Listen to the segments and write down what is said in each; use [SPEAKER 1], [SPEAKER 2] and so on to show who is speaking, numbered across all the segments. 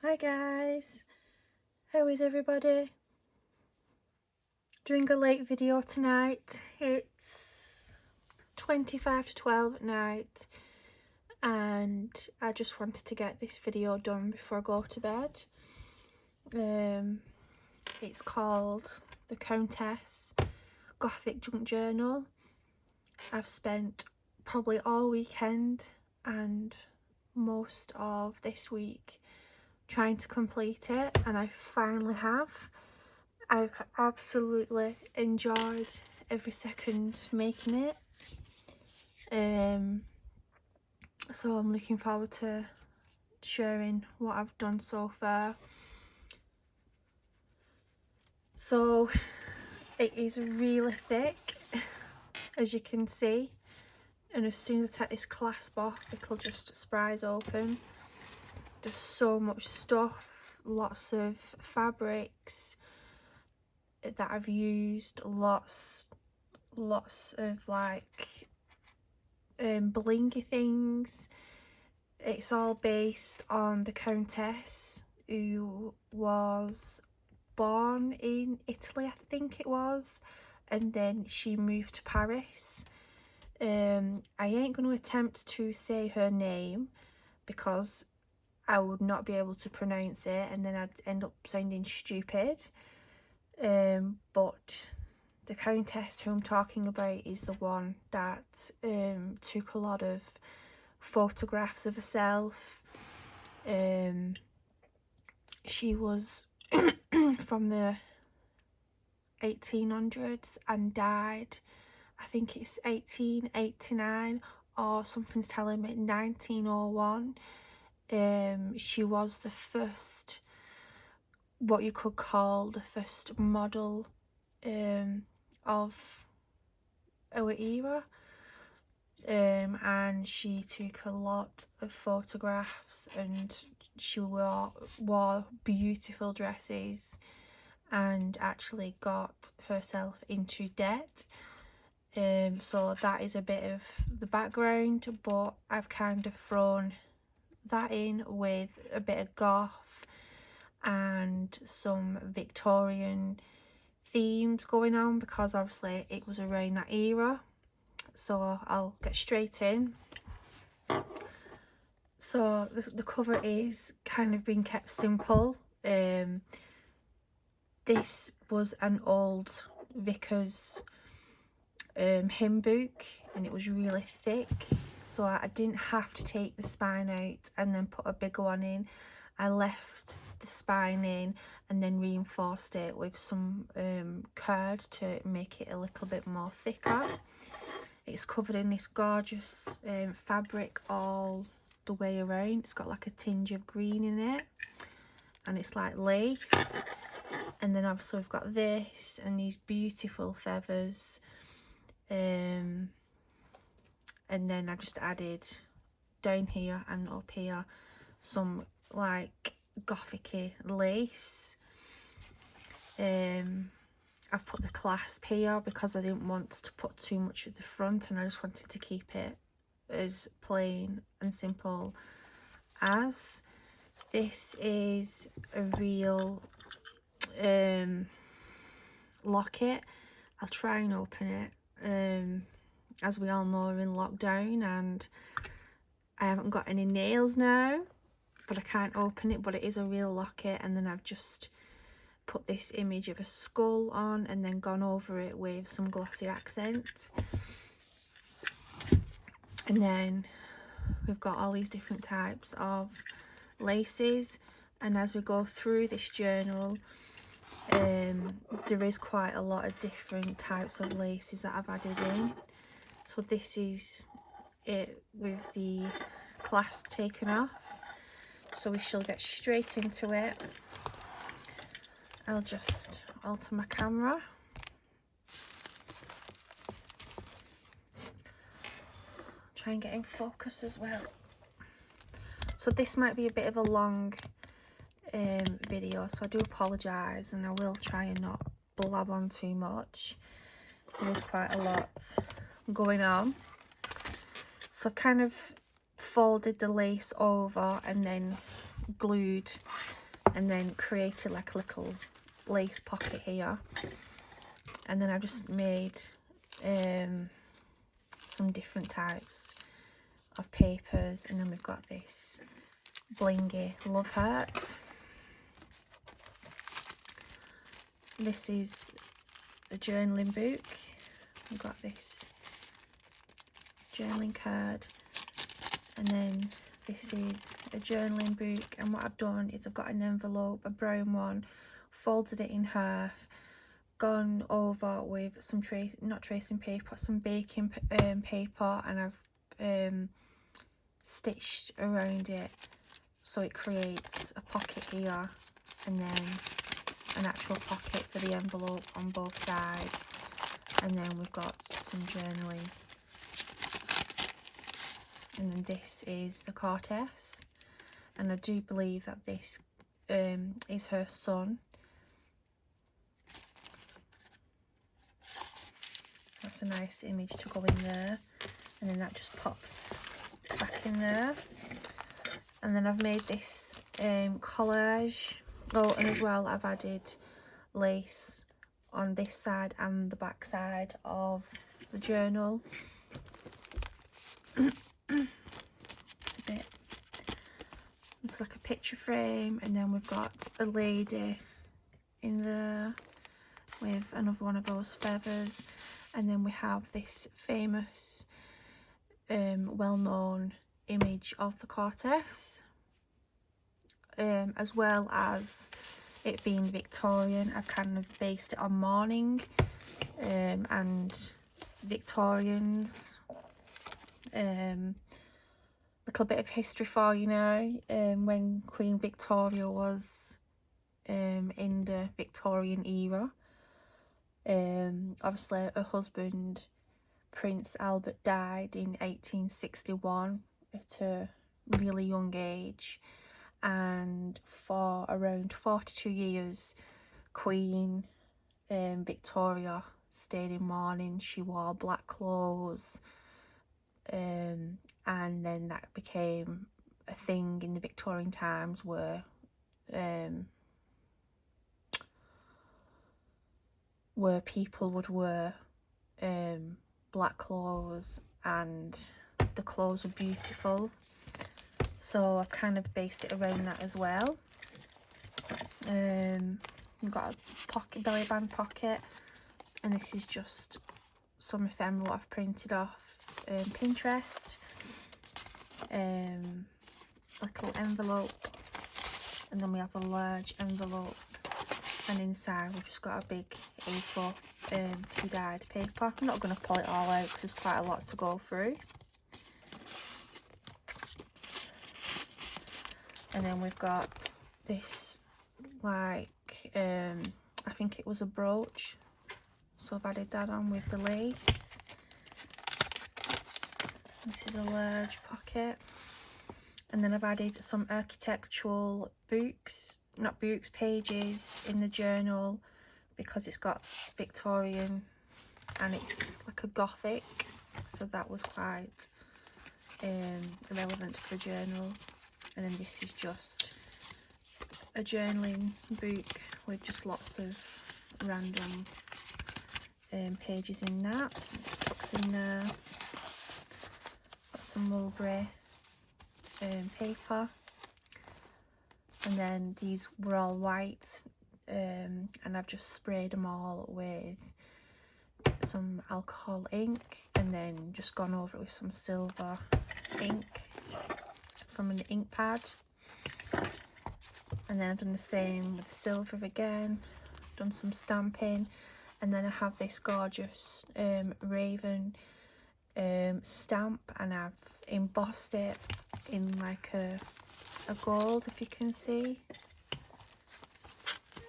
[SPEAKER 1] Hi guys, how is everybody? Doing a late video tonight. It's 25 to 12 at night and I just wanted to get this video done before I go to bed. It's called The Countess Gothic Junk Journal. I've spent probably all weekend and most of this week trying to complete it, and I finally have. I've absolutely enjoyed every second making it. So I'm looking forward to sharing what I've done so far. So it is really thick, as you can see, and as soon as I take this clasp off, it'll just sprise open. There's so much stuff, lots of fabrics that I've used, lots of like blingy things. It's all based on the Countess, who was born in Italy, I think it was, and then she moved to Paris. I ain't going to attempt to say her name because I would not be able to pronounce it and then I'd end up sounding stupid. But the Countess who I'm talking about is the one that took a lot of photographs of herself. She was from the 1800s and died, I think it's 1889 or something's telling me 1901. She was the first, what you could call the first model of our era, and she took a lot of photographs and she wore beautiful dresses and actually got herself into debt. So that is a bit of the background, but I've kind of thrown that in with a bit of goth and some Victorian themes going on because obviously it was around that era. So I'll get straight in. So the cover is kind of being kept simple. This was an old vicar's hymn book and it was really thick, so I didn't have to take the spine out and then put a bigger one in. I left the spine in and then reinforced it with some cord to make it a little bit more thicker. It's covered in this gorgeous fabric all the way around. It's got like a tinge of green in it and it's like lace. And then obviously we've got this and these beautiful feathers. And then I just added down here and up here some like gothic lace. I've put the clasp here because I didn't want to put too much at the front and I just wanted to keep it as plain and simple as. This is a real locket. I'll try and open it. As we all know, we're in lockdown and I haven't got any nails now, but I can't open it. But it is a real locket, and then I've just put this image of a skull on and then gone over it with some glossy accent. And then we've got all these different types of laces, and as we go through this journal, there is quite a lot of different types of laces that I've added in. So this is it with the clasp taken off, so we shall get straight into it. I'll just alter my camera. Try and get in focus as well. So this might be a bit of a long video, so I do apologise, and I will try and not blab on too much. There is quite a lot going on. So I've kind of folded the lace over and then glued and then created like a little lace pocket here. And then I've just made some different types of papers, and then we've got this blingy love heart. This is a journaling book. We've got this journaling card, and then this is a journaling book, and what I've done is I've got an envelope, a brown one, folded it in half, gone over with some not tracing paper, some baking paper, and I've stitched around it so it creates a pocket here, and then an actual pocket for the envelope on both sides. And then we've got some journaling, and then this is the countess, and I do believe that this is her son. So that's a nice image to go in there, and then that just pops back in there. And then I've made this collage. Oh, and as well I've added lace on this side and the back side of the journal. It's a bit, it's like a picture frame, and then we've got a lady in there with another one of those feathers, and then we have this famous well-known image of the countess, as well as it being Victorian. I've kind of based it on mourning and Victorians. Little bit of history for you now. When Queen Victoria was in the Victorian era, obviously her husband Prince Albert died in 1861 at a really young age, and for around 42 years Queen Victoria stayed in mourning. She wore black clothes, and then that became a thing in the Victorian times where people would wear black clothes, and the clothes were beautiful. So I've kind of based it around that as well. We've got a pocket, belly band pocket, and this is just some ephemera I've printed off Pinterest. Little envelope, and then we have a large envelope, and inside we've just got a big A4 tea dyed paper. I'm not going to pull it all out because there's quite a lot to go through. And then we've got this, like, I think it was a brooch, so I've added that on with the lace. This is a large pocket, and then I've added some architectural pages in the journal, because it's got Victorian and it's like a gothic, so that was quite relevant for the journal. And then this is just a journaling book with just lots of random pages in that. Just tucks in there. Got some mulberry paper, and then these were all white, and I've just sprayed them all with some alcohol ink, and then just gone over it with some silver ink from an ink pad. And then I've done the same with the silver again, done some stamping, and then I have this gorgeous raven stamp, and I've embossed it in like a gold, if you can see.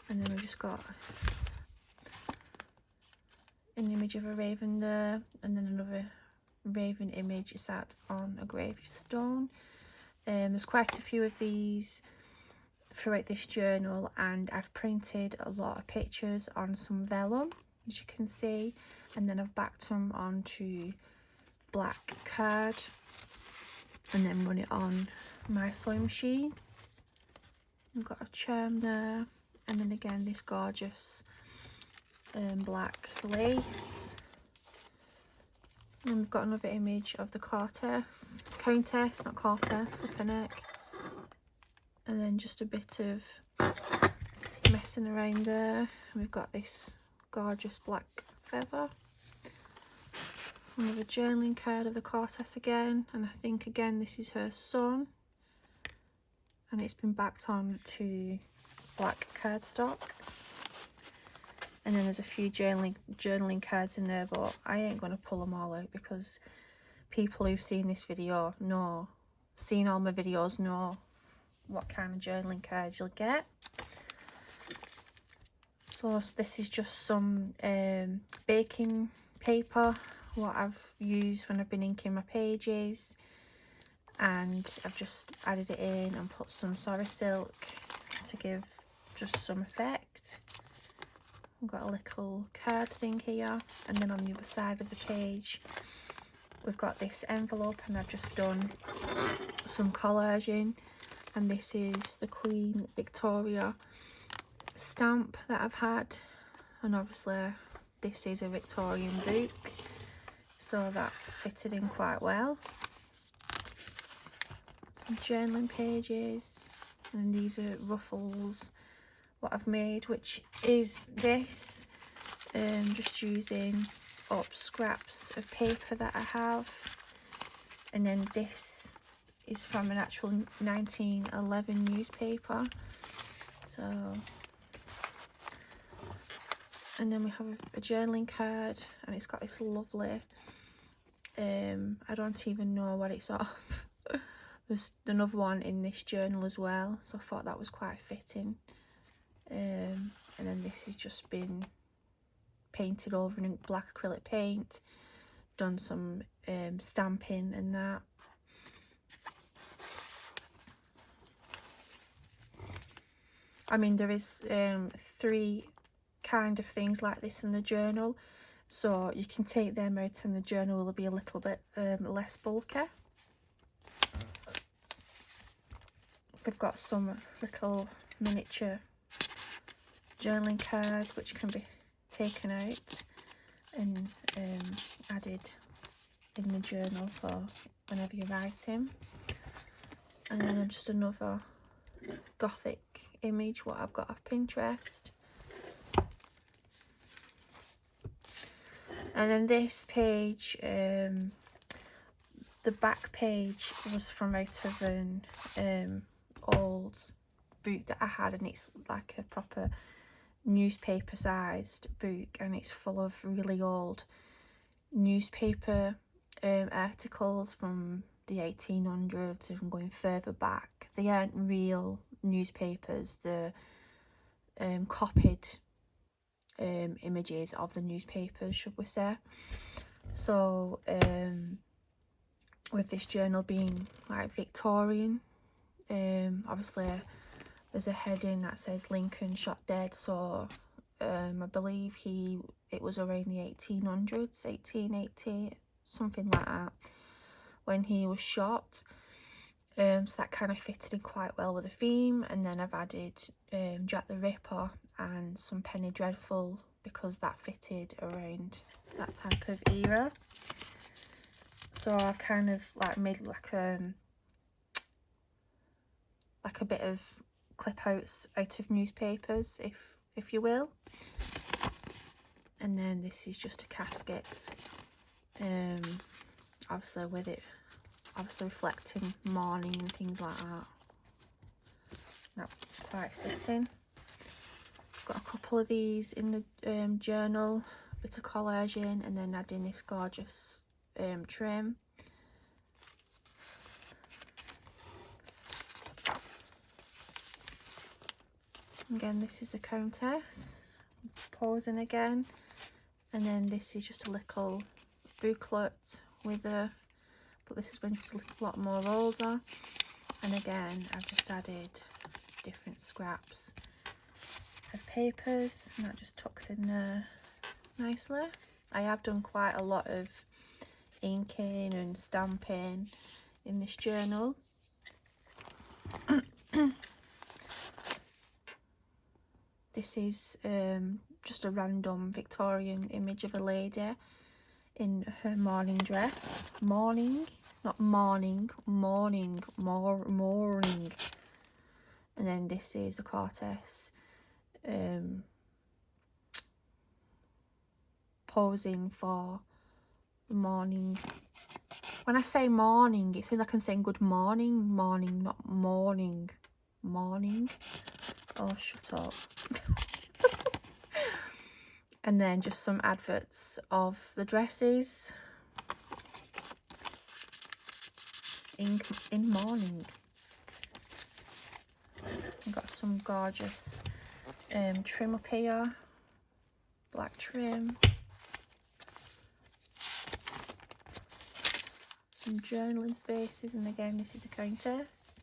[SPEAKER 1] And then we've just got an image of a raven there, and then another raven image sat on a gravestone. There's quite a few of these throughout this journal, and I've printed a lot of pictures on some vellum, as you can see, and then I've backed them onto black card and then run it on my sewing machine. We've got a charm there, and then again this gorgeous black lace. And we've got another image of the countess, not countess, flipping neck. And then just a bit of messing around there. And we've got this gorgeous black feather. Another journaling card of the countess again, and I think again this is her son. And it's been backed on to black cardstock. And then there's a few journaling cards in there, but I ain't going to pull them all out because people who've seen this video seen all my videos know what kind of journaling cards you'll get. So this is just some baking paper, what I've used when I've been inking my pages. And I've just added it in and put some sorry silk to give just some effect. We've got a little card thing here, and then on the other side of the page we've got this envelope, and I've just done some collaging, and this is the Queen Victoria stamp that I've had, and obviously this is a Victorian book, so that fitted in quite well. Journaling pages, and these are ruffles what I've made, which is this, just using up scraps of paper that I have, and then this is from an actual 1911 newspaper. So, and then we have a journaling card, and it's got this lovely I don't even know what it's of. There's another one in this journal as well, so I thought that was quite fitting. And then this has just been painted over in black acrylic paint, done some stamping and that. I mean, there is 3 kind of things like this in the journal, so you can take them out and the journal will be a little bit less bulky. We've got some little miniature journaling cards which can be taken out and added in the journal for whenever you're writing. And then just another gothic image what I've got off Pinterest. And then this page, the back page was from out of an old book that I had, and it's like a proper newspaper sized book, and it's full of really old newspaper articles from the 1800s and going further back. They aren't real newspapers, they're copied images of the newspapers, should we say. So with this journal being like Victorian, obviously there's a heading that says Lincoln shot dead, so I believe it was around the 1800s, 1880, something like that, when he was shot. So that kind of fitted in quite well with the theme. And then I've added Jack the Ripper and some Penny Dreadful because that fitted around that type of era. So I kind of like made like a bit of clip outs out of newspapers, if you will. And then this is just a casket, obviously with it reflecting mourning and things like that. That's quite fitting. Got a couple of these in the journal, a bit of collaging, and then adding this gorgeous trim. Again, this is the Countess posing again, and then this is just a little booklet with a, but this is when she's a lot more older. And again, I've just added different scraps of papers, and that just tucks in there nicely. I have done quite a lot of inking and stamping in this journal. this is just a random Victorian image of a lady in her morning dress. Mourning, not morning, mourning, mourning. And then this is a countess posing for the morning. When I say morning, it seems like I'm saying good morning. Morning, not morning. Morning. Oh, shut up. And then just some adverts of the dresses in mourning. I've got some gorgeous trim up here, black trim, some journaling spaces, and again this is a countess.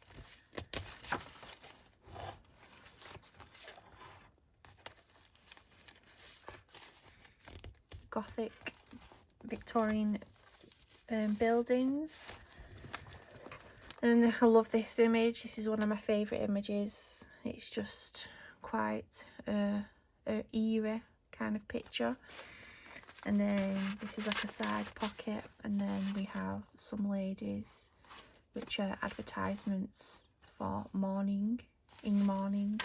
[SPEAKER 1] Gothic Victorian buildings. And I love this image. This is one of my favourite images. It's just quite a eerie kind of picture. And then this is like a side pocket, and then we have some ladies which are advertisements for mourning, in mourning.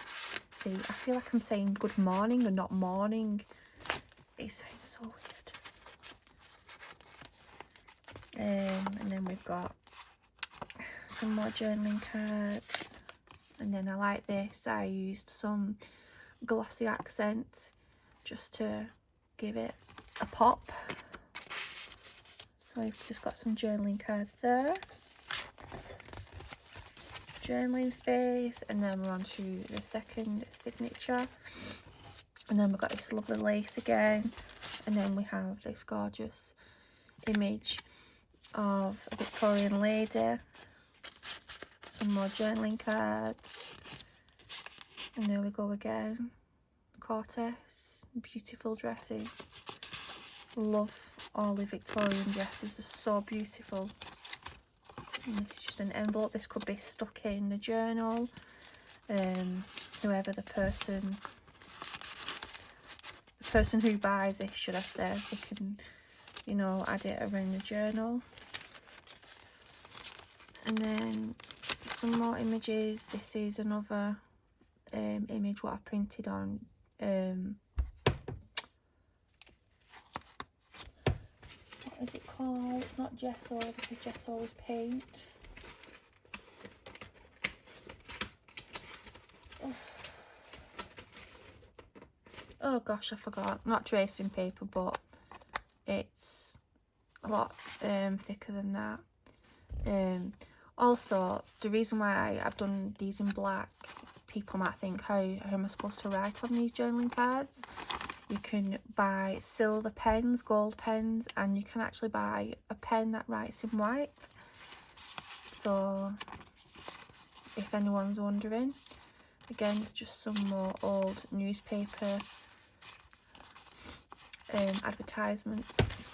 [SPEAKER 1] See, I feel like I'm saying good morning and not morning. It sounds so weird. And then we've got some more journaling cards, and then I like this. I used some glossy accent just to give it a pop. So we've just got some journaling cards there, journaling space, and then we're on to the second signature, and then we've got this lovely lace again, and then we have this gorgeous image of a Victorian lady, some more journaling cards, and there we go again, countess, beautiful dresses. Love all the Victorian dresses, they're so beautiful. And this is just an envelope. This could be stuck in a journal. Whoever the person who buys it, should I say, they can, you know, add it around the journal. And then some more images. This is another image what I printed on what is it called? It's not gesso, because gesso is paint. Oh gosh, I forgot. Not tracing paper, but it's a lot thicker than that. Also, the reason why I've done these in black, people might think, how am I supposed to write on these journaling cards? You can buy silver pens, gold pens, and you can actually buy a pen that writes in white. So, if anyone's wondering, again, it's just some more old newspaper advertisements.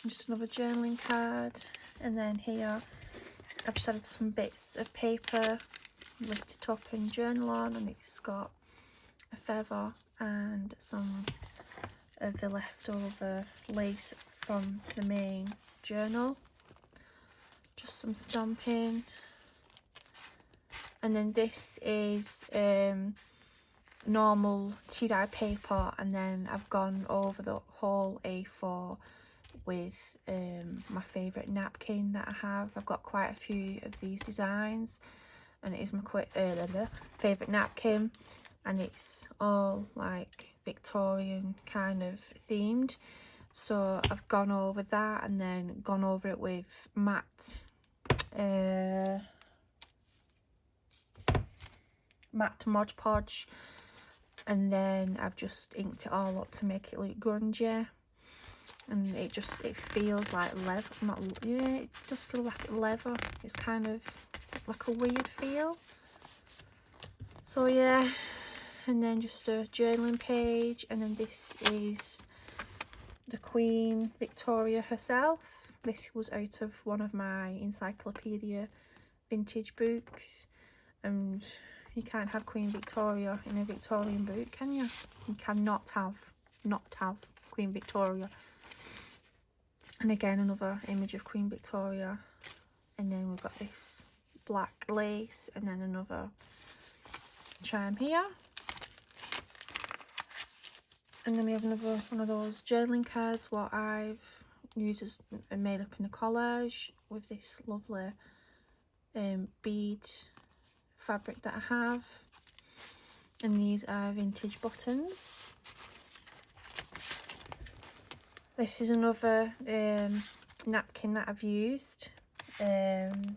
[SPEAKER 1] Just another journaling card, and then here I've just added some bits of paper, lift it up and journal on, and it's got a feather and some of the leftover lace from the main journal, just some stamping. And then this is normal tea-dye paper, and then I've gone over the whole A4 with my favourite napkin that I have. I've got quite a few of these designs, and it is my favourite napkin, and it's all like Victorian kind of themed. So I've gone over that, and then gone over it with matte Mod Podge, and then I've just inked it all up to make it look grungy, and it feels like leather. It just feels like leather. It's kind of like a weird feel. So yeah, and then just a journaling page, and then this is the Queen Victoria herself. This was out of one of my encyclopedia vintage books, and you can't have Queen Victoria in a Victorian book, can you? You cannot have Queen Victoria. And again, another image of Queen Victoria, and then we've got this black lace, and then another charm here. And then we have another one of those journaling cards, what I've used as and made up in a collage with this lovely bead fabric that I have. And these are vintage buttons. This is another napkin that I've used. Kind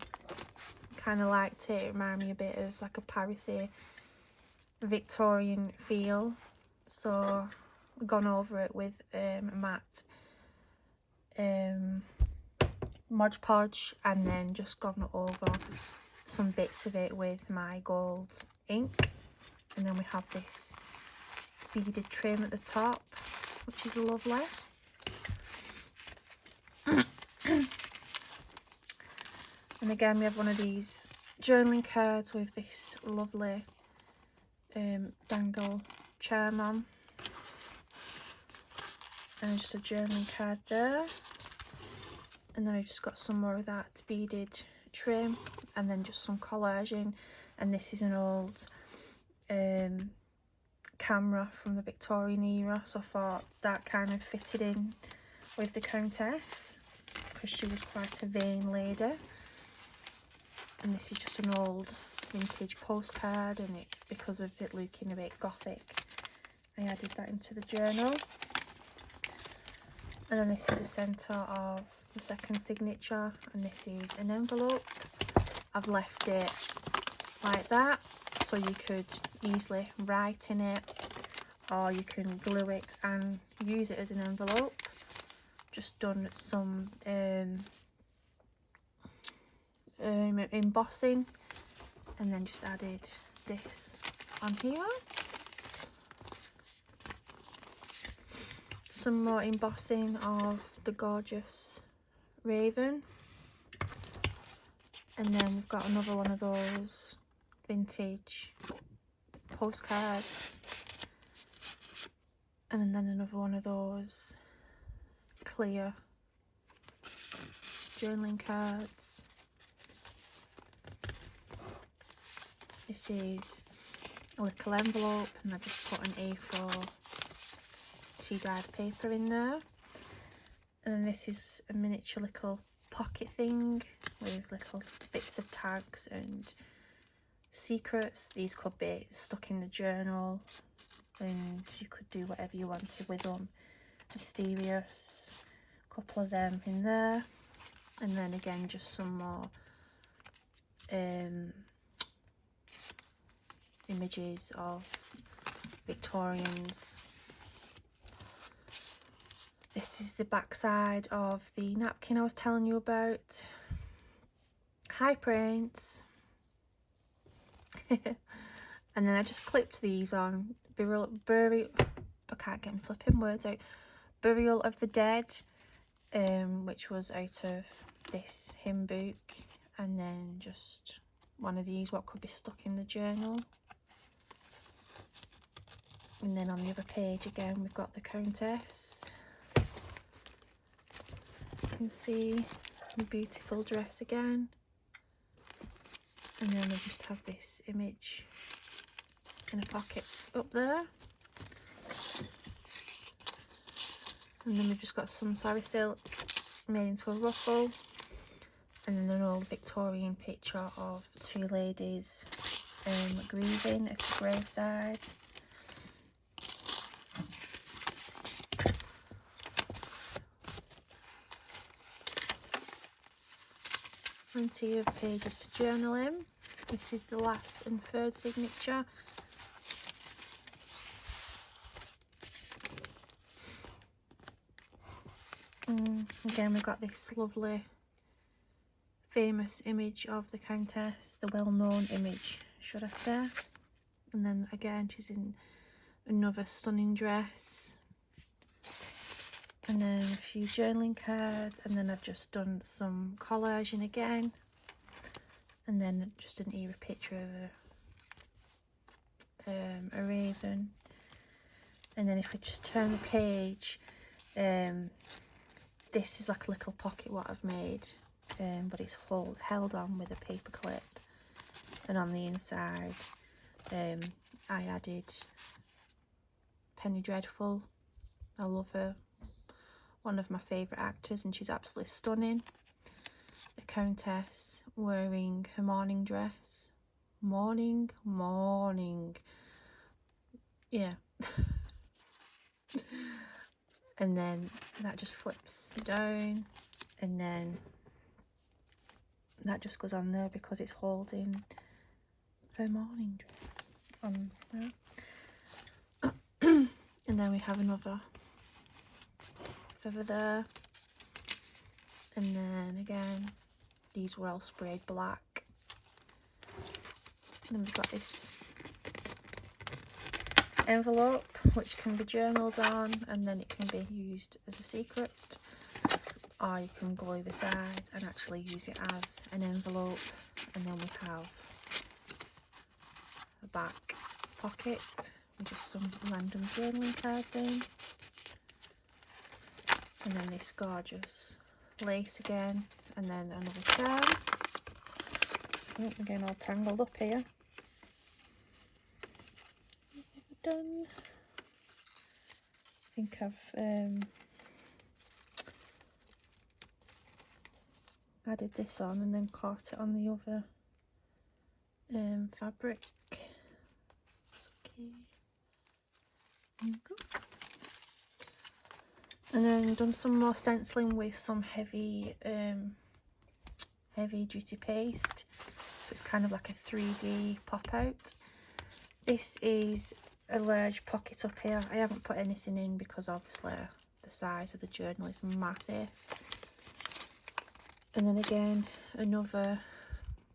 [SPEAKER 1] of liked it. It reminded me a bit of like a Parisy Victorian feel. So I've gone over it with a matte Mod Podge, and then just gone over some bits of it with my gold ink. And then we have this beaded trim at the top, which is lovely. And again, we have one of these journaling cards with this lovely dangle charm on, and just a journaling card there. And then I've just got some more of that beaded trim, and then just some collaging. And this is an old camera from the Victorian era, so I thought that kind of fitted in with the Countess, because she was quite a vain lady. And this is just an old vintage postcard, and it, because of it looking a bit gothic, I added that into the journal. And then this is the centre of the second signature, and this is an envelope. I've left it like that, so you could easily write in it, or you can glue it and use it as an envelope. Just done some embossing, and then just added this on here. Some more embossing of the gorgeous raven, and then we've got another one of those vintage postcards, and then another one of those clear journaling cards. This is a little envelope, and I just put an A4 tea dyed paper in there. And then this is a miniature little pocket thing with little bits of tags and secrets. These could be stuck in the journal, and you could do whatever you wanted with them. Mysterious, a couple of them in there. And then again, just some more images of Victorians. This is the back side of the napkin I was telling you about. Hi Prince. And then I just clipped these on. I can't get my flipping words out. Burial of the Dead, which was out of this hymn book. And then just one of these, what could be stuck in the journal. And then on the other page again, we've got the Countess. You can see the beautiful dress again. And then we just have this image in a pocket up there. And then we've just got some sari silk made into a ruffle. And then an old Victorian picture of two ladies grieving at the graveside. Plenty of pages to journal in. This is the last and third signature. Again, we've got this lovely famous image of the Countess, the well-known image, should I say. And then again, she's in another stunning dress. and then a few journaling cards, and then I've just done some collaging again, and then just an era picture of a raven. And then if I just turn the page, this is like a little pocket what I've made, but it's held on with a paper clip, and on the inside I added Penny Dreadful. I love her, one of my favourite actors, and she's absolutely stunning. A countess wearing her mourning dress. Mourning, yeah. And then that just flips down, and then that just goes on there because it's holding her mourning dress on there. And then we have another over there, and then again these were all sprayed black. And then we've got this envelope which can be journaled on, and then it can be used as a secret, or you can glue the sides and actually use it as an envelope. And then we have a back pocket with just some random journaling cards in, and then this gorgeous lace again, and then another charm. Oh, again all tangled up here. Done. I think I've added this on and then caught it on the other fabric. It's okay. There you go. And then done some more stenciling with some heavy duty paste, so it's kind of like a 3D pop out. This is a large pocket up here. I haven't put anything in because obviously the size of the journal is massive. And then again another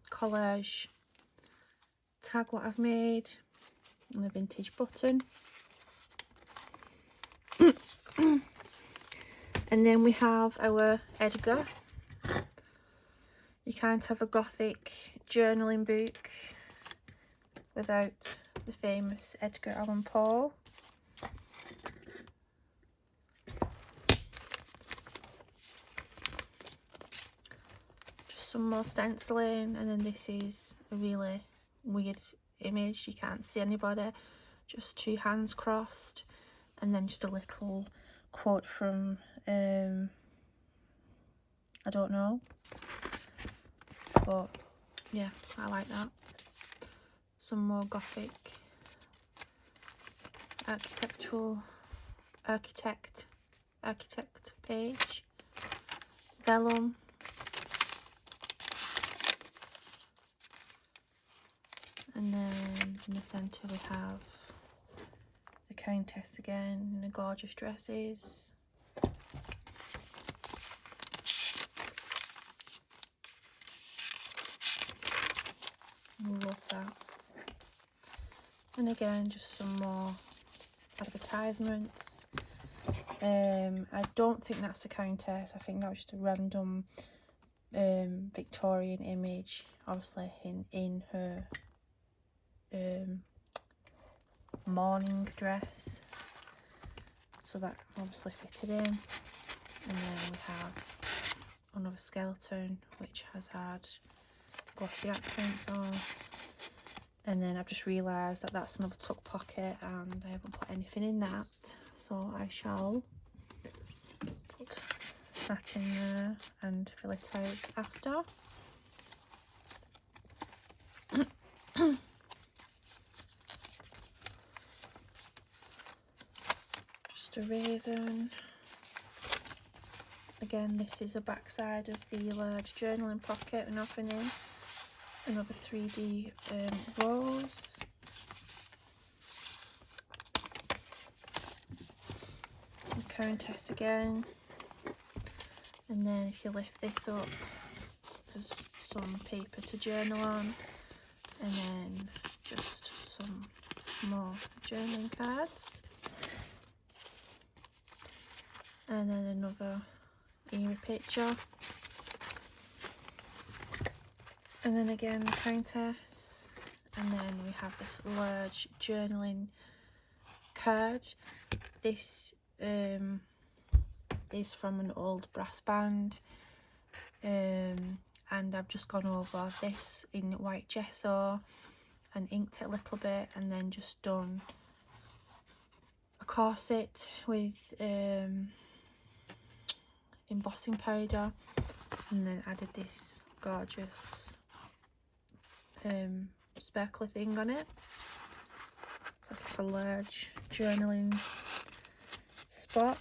[SPEAKER 1] collage tag what I've made, and a vintage button. And then we have our Edgar. You can't have a gothic journaling book without the famous Edgar Allan Poe. Just some more stenciling, and then this is a really weird image. You can't see anybody, just two hands crossed, and then just a little quote from I don't know, but yeah, I like that. Some more gothic architect page, vellum, and then in the centre we have the countess again in the gorgeous dresses. Love that. And again just some more advertisements. I don't think that's a countess. I think that was just a random Victorian image, obviously in her mourning dress, so that obviously fitted in. And then we have another skeleton which has had glossy accents on. And then I've just realised that that's another tuck pocket and I haven't put anything in that, so I shall put that in there and fill it out after. Just a raven. Again, this is the back side of the large journaling pocket, and nothing in. Another 3D rose. The countess again. And then if you lift this up, there's some paper to journal on. And then just some more journaling cards. and then another eerie picture, and then again the countess, and then we have this large journaling card. This is from an old brass band, and I've just gone over this in white gesso and inked it a little bit, and then just done a corset with embossing powder, and then added this gorgeous sparkly thing on it. So it's like a large journaling spot.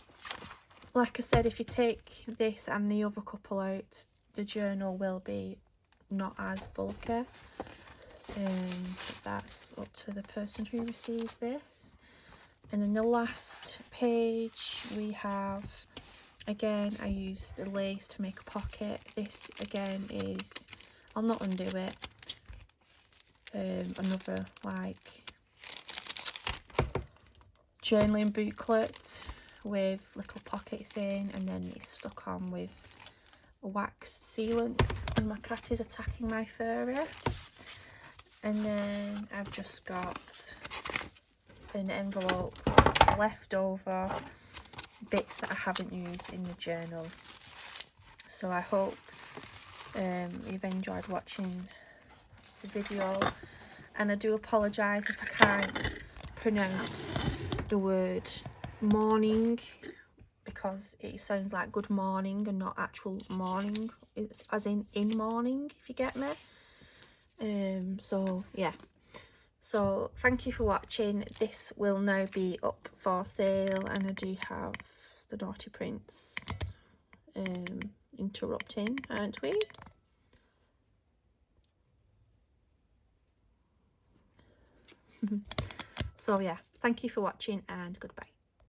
[SPEAKER 1] Like I said, if you take this and the other couple out, the journal will be not as bulky. But that's up to the person who receives this. And then the last page we have, again, I used the lace to make a pocket. This again is, I'll not undo it, another like journaling booklet with little pockets in, and then it's stuck on with a wax sealant, and my cat is attacking my furry. And then I've just got an envelope of leftover bits that I haven't used in the journal. So I hope you've enjoyed watching the video, and I do apologise if I can't pronounce the word mourning, because it sounds like good morning and not actual morning. It's as in morning, if you get me. So yeah, so thank you for watching. This will now be up for sale, and I do have the naughty prince interrupting, aren't we? So yeah, thank you for watching, and goodbye.